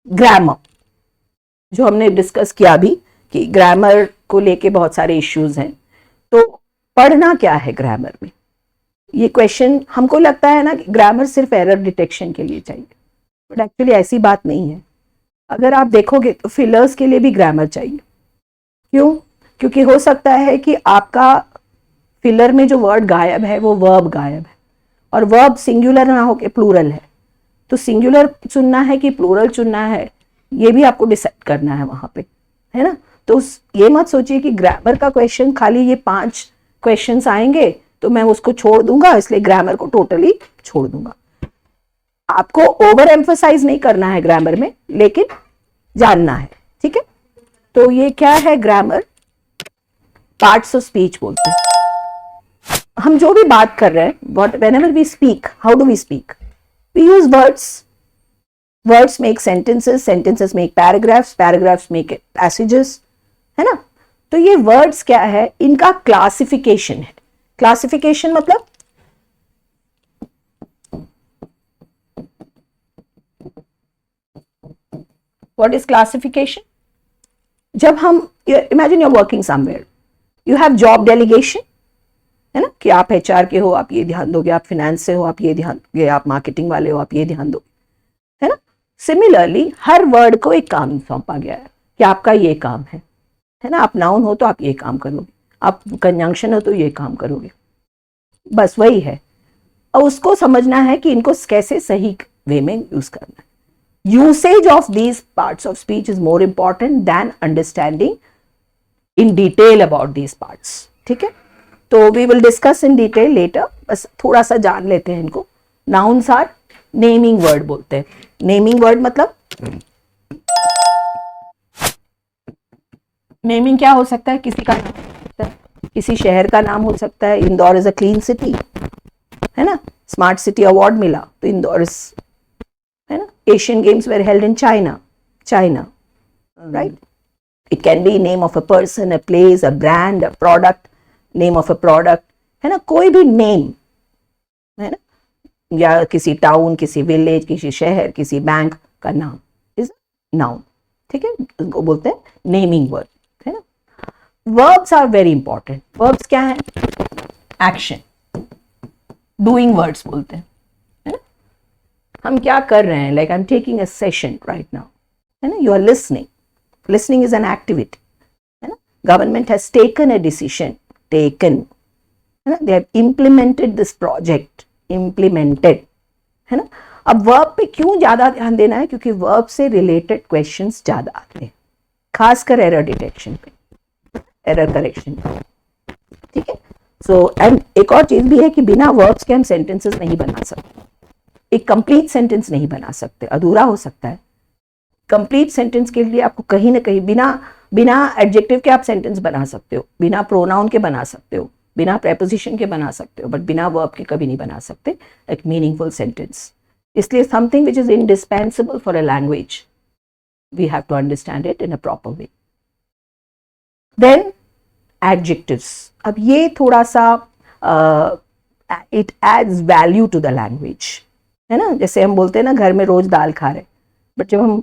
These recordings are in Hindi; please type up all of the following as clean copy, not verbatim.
ग्रामर, जो हमने डिस्कस किया अभी कि ग्रामर को लेके बहुत सारे इश्यूज हैं। तो पढ़ना क्या है ग्रामर में, ये क्वेश्चन हमको लगता है ना कि ग्रामर सिर्फ एरर डिटेक्शन के लिए चाहिए, बट एक्चुअली ऐसी बात नहीं है। अगर आप देखोगे तो फिलर्स के लिए भी ग्रामर चाहिए। क्यों? क्योंकि हो सकता है कि आपका फिलर में जो वर्ड गायब है वो वर्ब गायब है, और वर्ब सिंगुलर ना हो के प्लूरल है, तो सिंगुलर चुनना है कि प्लूरल चुनना है, ये भी आपको डिसाइड करना है वहां पे, है ना। तो ये मत सोचिए कि ग्रामर का क्वेश्चन खाली ये 5 क्वेश्चंस आएंगे तो मैं उसको छोड़ दूंगा, इसलिए ग्रामर को टोटली छोड़ दूंगा। आपको ओवर एम्फोसाइज नहीं करना है ग्रामर में, लेकिन जानना है, ठीक है। तो ये क्या है ग्रामर? पार्ट्स ऑफ स्पीच बोलते हैं। हम जो भी बात कर रहे हैं, whenever we speak, how do we speak? We use words. Words make sentences, sentences make paragraphs, paragraphs make passages, है ना। तो ये words क्या है, इनका क्लासिफिकेशन है। क्लासिफिकेशन मतलब what is classification? जब हम imagine you're working somewhere, you have job delegation, है ना, कि आप HR के हो, आप ये ध्यान दोगे, आप फिनेंस से हो, आप ये ध्यान दोगे, आप मार्केटिंग वाले हो, आप ये ध्यान दोगे, है ना। सिमिलरली हर वर्ड को एक काम सौंपा गया है कि आपका ये काम है ना। आप नाउन हो तो आप ये काम करोगे, आप कंजंक्शन हो तो ये काम करोगे, बस वही है। और उसको समझना है कि इनको कैसे सही वे में यूज करना है। Usage of these parts of speech is more important than understanding in detail about these parts, ठीक है। तो we will discuss in detail later, बस थोड़ा सा जान लेते हैं इनको। नाउन्स आर नेमिंग वर्ड बोलते हैं। नेमिंग वर्ड मतलब नेमिंग क्या हो सकता है, किसी का नाम हो सकता है, किसी शहर का नाम हो सकता है। Indore is a clean city, है ना, स्मार्ट सिटी अवार्ड मिला तो इंदौर इज, है ना। Asian games were held in China, right. It can be name of a person, a place, a brand, a product, name of a product, है ना, कोई भी नेम, है ना, या किसी टाउन, किसी विलेज, किसी शहर, किसी बैंक का नाम इज नाउन, ठीक है। उसको बोलते हैं नेमिंग वर्ड, है ना। Verbs are very important. Verbs क्या है? एक्शन, डूइंग वर्ड्स बोलते हैं, है ना। हम क्या कर रहे हैं, like I am taking a session right now, है ना। You are listening, listening is an activity, है ना। Government has taken a decision, taken, है ना। They have implemented this project, implemented, है ना। अब वर्ब पे क्यों ज्यादा ध्यान देना है? क्योंकि वर्ब से रिलेटेड क्वेश्चंस ज्यादा आते हैं, खासकर एरर डिटेक्शन पे, एरर करेक्शन पे, ठीक है। सो एंड एक और चीज भी है कि बिना वर्ब्स के हम सेंटेंसेस नहीं बना सकते। एक कंप्लीट सेंटेंस नहीं बना सकते, अधूरा हो सकता है। कंप्लीट सेंटेंस के लिए आपको कहीं ना कहीं बिना एडजेक्टिव के आप सेंटेंस बना सकते हो, बिना प्रोनाउन के बना सकते हो, बिना प्रेपोजिशन के बना सकते हो, बट बिना वर्ब के कभी नहीं बना सकते एक मीनिंगफुल सेंटेंस। इसलिए something which is indispensable for a language, we have to understand it in a proper way. Then adjectives, अब ये थोड़ा सा it adds value to the language, है ना। जैसे हम बोलते हैं ना घर में रोज दाल खा रहे, बट जब हम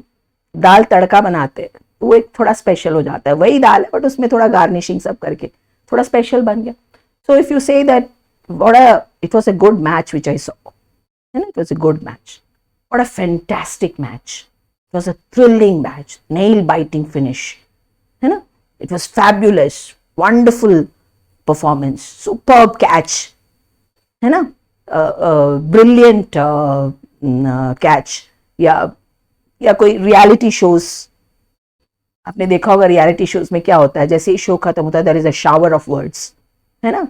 दाल तड़का बनाते हैं तो वो एक थोड़ा स्पेशल हो जाता है। वही दाल है बट उसमें थोड़ा गार्निशिंग सब करके थोड़ा स्पेशल बन गया। So if you say that it was a good match which I saw, है ना, it was a good match, what a fantastic match, it was a thrilling match, nail biting finish, है ना, it was fabulous, wonderful performance, superb catch, है ना, ब्रिलियंट कैच। या कोई रियलिटी शोज, आपने देखा होगा रियलिटी शोज में क्या होता है, जैसे ही शो खत्म होता है there is a shower of words, है ना,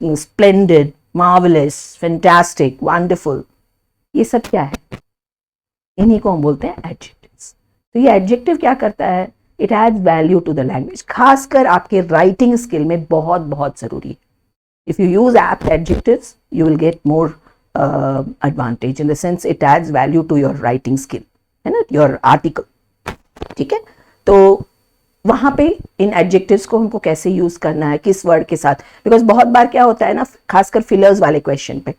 स्प्लेंडेड, मार्वेलस, फैंटास्टिक, वंडरफुल, ये सब क्या है? इन्हीं को हम बोलते हैं एडजेक्टिव्स। तो ये एडजेक्टिव क्या करता है? It adds value to the language, खासकर आपके राइटिंग स्किल में बहुत बहुत जरूरी है। If you use apt adjectives you will get more advantage in the sense it adds value to your writing skill, है ना, your article, ठीक है। तो वहां पे इन एडजेक्टिव्स को हमको कैसे यूज करना है, किस वर्ड के साथ, बिकॉज बहुत बार क्या होता है ना, खासकर फिलर्स वाले क्वेश्चन पे,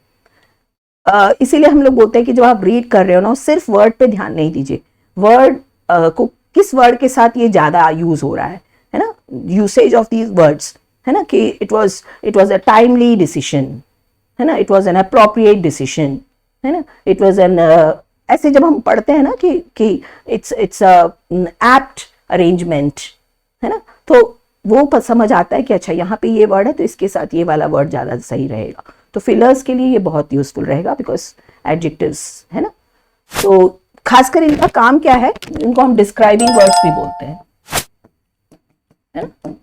इसीलिए हम लोग बोलते हैं कि जब आप रीड कर रहे हो ना सिर्फ वर्ड पे ध्यान नहीं दीजिए, वर्ड को किस वर्ड के साथ ये ज़्यादा यूज हो रहा है ना, यूसेज ऑफ दीज वर्ड्स, है ना, कि it was a timely decision, है ना, it was an appropriate decision, है ना, इट वॉज एन, ऐसे जब हम पढ़ते हैं ना कि इट्स एप्ट अरेंजमेंट, है ना, तो वो समझ आता है कि अच्छा यहाँ पे ये वर्ड है तो इसके साथ ये वाला वर्ड ज़्यादा सही रहेगा। तो फिलर्स के लिए ये बहुत यूजफुल रहेगा बिकॉज एडजेक्टिव्स, है ना। तो खासकर इनका काम क्या है, इनको हम डिस्क्राइबिंग वर्ड्स भी बोलते हैं, है ना,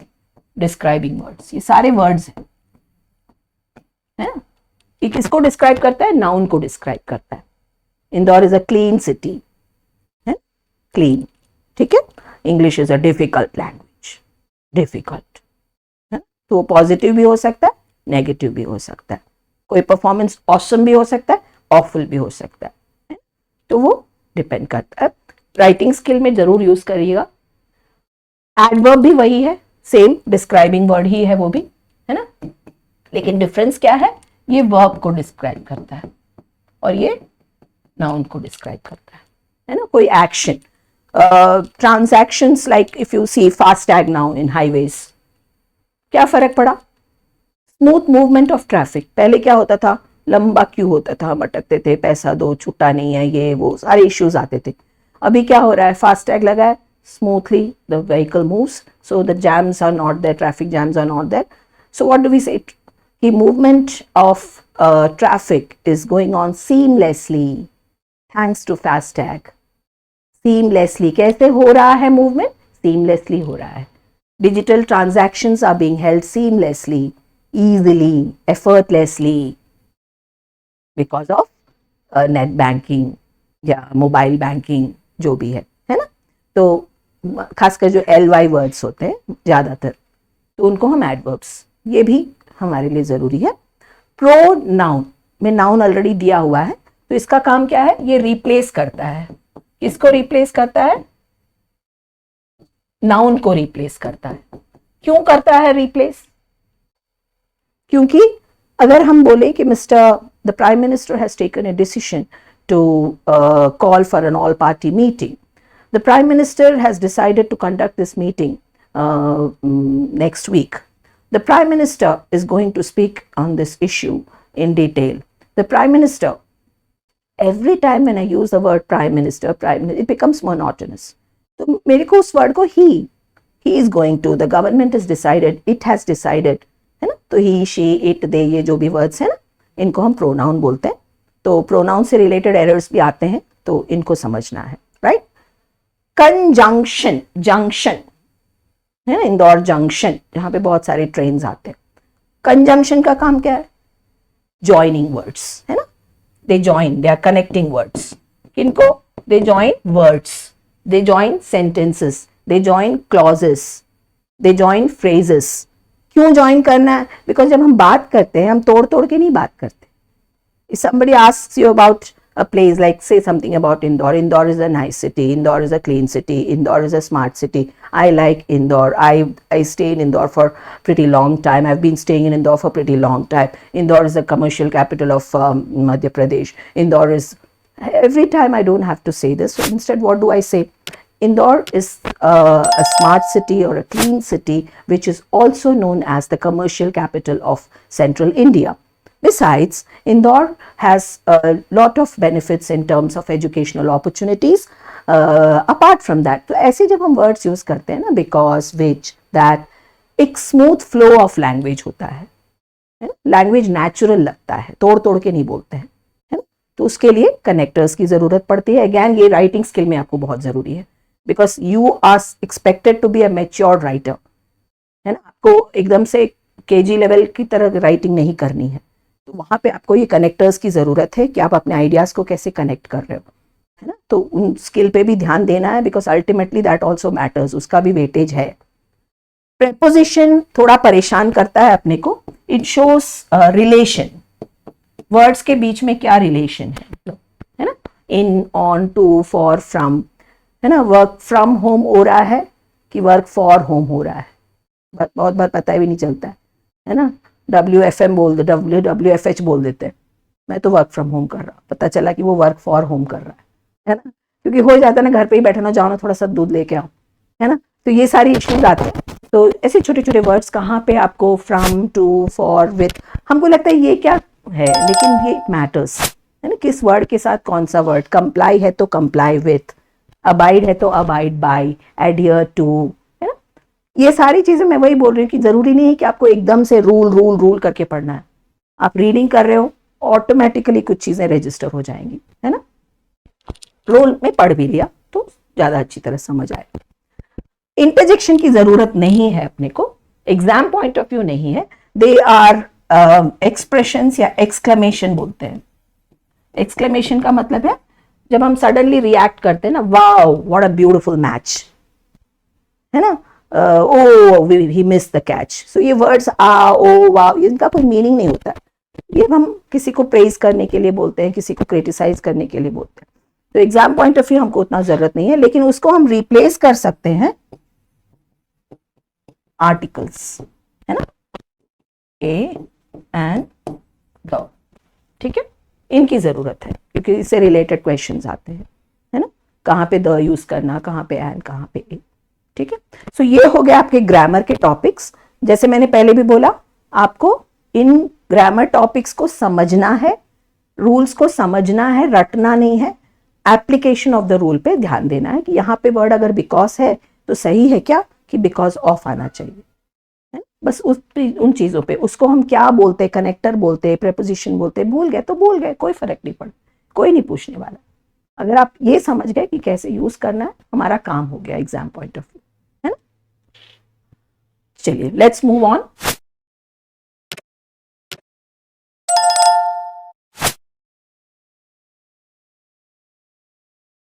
डिस्क्राइबिंग वर्ड्स, ये सारे वर्ड्स हैं, है ना। ये किसको डिस्क्राइब करता है, नाउन को डिस्क्राइब करता है। Indore is a clean city, है, क्लीन, ठीक है। English is a difficult language, difficult, है, तो वो पॉजिटिव भी हो सकता है, नेगेटिव भी हो सकता है। कोई परफॉर्मेंस ऑसम भी हो सकता है, ऑफुल भी हो सकता है, तो वो डिपेंड करता है। राइटिंग स्किल में जरूर यूज करिएगा। एडवर्ब भी वही है, सेम डिस्क्राइबिंग वर्ड ही है वो भी, है ना, लेकिन डिफरेंस क्या है, ये वर्ब को डिस्क्राइब करता है और ये नाउन को डिस्क्राइब करता है ना। कोई action, transactions, like if you see FASTag now in highways, क्या फर्क पड़ा, स्मूथ मूवमेंट ऑफ ट्रैफिक। पहले क्या होता था, लंबा क्यू होता था, हम अटकते थे, पैसा दो, छुट्टा नहीं है, ये वो सारे इश्यूज आते थे। अभी क्या हो रहा है, फास्टैग लगा है, smoothly the vehicle moves, so the jams are not there, traffic jams are not there. So what do we say, कि movement of traffic is going on seamlessly thanks to FASTag. Seamlessly कैसे हो रहा है मूवमेंट, सीमलेसली हो रहा है। Digital transactions are being held seamlessly, easily, effortlessly because of net banking या मोबाइल बैंकिंग जो भी है ना। तो खासकर जो LY वर्ड्स होते हैं ज़्यादातर, तो उनको हम एडवर्ब्स, ये भी हमारे लिए ज़रूरी है। प्रोनाउन में नाउन ऑलरेडी दिया हुआ है, तो इसका काम क्या है, ये रिप्लेस करता है। किसको रिप्लेस करता है, नाउन को रिप्लेस करता है। क्यों करता है रिप्लेस, क्योंकि अगर हम बोले कि the prime minister has taken a decision to call for an all party meeting, the prime minister has decided to conduct this meeting next week, the prime minister is going to speak on this issue in detail, the prime minister, every time when I use the word prime minister, it becomes monotonous. तो मेरे को उस वर्ड को he is going to, the government has decided, it has decided, है ना। तो he, she, it, they, ये जो भी वर्ड्स हैं ना, इनको हम प्रोनाउन बोलते हैं। तो प्रोनाउन से रिलेटेड एरर्स भी आते हैं, तो इनको समझना है, राइट। कंजंक्शन, जंक्शन, है ना, इंदौर जंक्शन, जहाँ पे बहुत सारे ट्रेन आते हैं। कंजंक्शन का काम क्या है, ज्वाइनिंग वर्ड्स, है ना, they join, they are connecting words. किनको, they join words, they join sentences, they join clauses, they join phrases. क्यों join करना है, because जब हम बात करते हैं हम तोड़ तोड़ के नहीं बात करते। If somebody asks you about a place, like say something about Indore, Indore is a nice city, Indore is a clean city, Indore is a smart city, I like Indore, I stay in Indore for pretty long time, I've been staying in Indore for pretty long time, Indore is the commercial capital of Madhya Pradesh, Indore is, every time I don't have to say this, so instead what do I say, Indore is a smart city or a clean city which is also known as the commercial capital of central India. Besides, Indore has a lot of benefits in terms of educational opportunities. Apart from that, तो ऐसे जब हम words use करते हैं ना, because, which, that, एक smooth flow of language होता है, language natural लगता है, तोड़ तोड़ के नहीं बोलते हैं, है ना। तो उसके लिए connectors की ज़रूरत पड़ती है। Again, ये writing skill में आपको बहुत ज़रूरी है, because you are expected to be a mature writer, है ना। आपको एकदम से KG लेवल की तरह writing नहीं करनी है, तो वहाँ पे आपको ये कनेक्टर्स की ज़रूरत है कि आप अपने आइडियाज़ को कैसे कनेक्ट कर रहे हो, है ना। तो उन स्किल पे भी ध्यान देना है, because ultimately that also matters, उसका भी वेटेज है। प्रेपोजिशन थोड़ा परेशान करता है अपने को, इट शोज रिलेशन, वर्ड्स के बीच में क्या रिलेशन है ना, इन, ऑन, टू, फॉर, फ्रॉम, है ना। वर्क फ्रॉम होम हो रहा है कि वर्क फॉर होम हो रहा है, बहुत बार पता भी नहीं चलता है ना। WFM बोल दे, WFH बोल देते हैं, मैं तो वर्क फ्रॉम होम कर रहा हूँ, पता चला कि वो वर्क फॉर होम कर रहा है ना। क्योंकि हो जाता है ना घर पे ही बैठे ना, जाओ ना थोड़ा सा दूध लेके आओ, है ना, तो ये सारी इश्यूज आते हैं। तो ऐसे छोटे छोटे वर्ड्स कहाँ पे आपको फ्रॉम, टू, फॉर, विथ, हमको लगता है ये क्या है, लेकिन ये मैटर्स, है ना, किस वर्ड के साथ कौन सा वर्ड, कंप्लाई है तो कंप्लाई विथ, अबाइड है तो अबाइड बाय, एडियर टू, है ना, ये सारी चीजें मैं वही बोल रही हूँ कि जरूरी नहीं है कि आपको एकदम से रूल रूल रूल करके पढ़ना है। आप रीडिंग कर रहे हो, ऑटोमेटिकली कुछ चीजें रजिस्टर हो जाएंगी, है ना, रोल में पढ़ भी लिया तो ज्यादा अच्छी तरह समझ आए। इंटरजेक्शन की जरूरत नहीं है अपने को, एग्जाम पॉइंट ऑफ व्यू नहीं है, दे आर एक्सप्रेशंस या एक्सक्लेमेशन बोलते हैं। एक्सक्लेमेशन का मतलब है जब हम सडनली रिएक्ट करते हैं ना, wow what a beautiful match, है ना, ओ ही मिस द कैच। सो ये वर्ड्स आ, ओ, वाओ, इनका कोई मीनिंग नहीं होता, ये हम किसी को प्रेज करने के लिए बोलते हैं, किसी को क्रिटिसाइज करने के लिए बोलते हैं। तो एग्जाम पॉइंट ऑफ व्यू हमको उतना जरूरत नहीं है, लेकिन उसको हम रिप्लेस कर सकते हैं आर्टिकल्स, है ना, ए एंड द, ठीक है, इनकी जरूरत है क्योंकि इससे रिलेटेड क्वेश्चंस आते हैं, है ना, कहाँ पे द यूज करना, कहाँ पे एंड, कहाँ पे ए, ठीक है। सो ये हो गया आपके ग्रामर के टॉपिक्स। जैसे मैंने पहले भी बोला, आपको इन ग्रामर टॉपिक्स को समझना है, रूल्स को समझना है, रटना नहीं है, एप्लीकेशन ऑफ द रूल पे ध्यान देना है कि यहाँ पे वर्ड अगर बिकॉज है तो सही है क्या कि बिकॉज ऑफ आना चाहिए, है? बस उन चीजों पे, उसको हम क्या बोलते, कनेक्टर बोलते, प्रेपोजिशन बोलते, भूल गए तो भूल गए, कोई फर्क नहीं पड़ा, कोई नहीं पूछने वाला। अगर आप ये समझ गए कि कैसे यूज करना है, हमारा काम हो गया एग्जाम पॉइंट ऑफ व्यू, है ना। चलिए लेट्स मूव ऑन।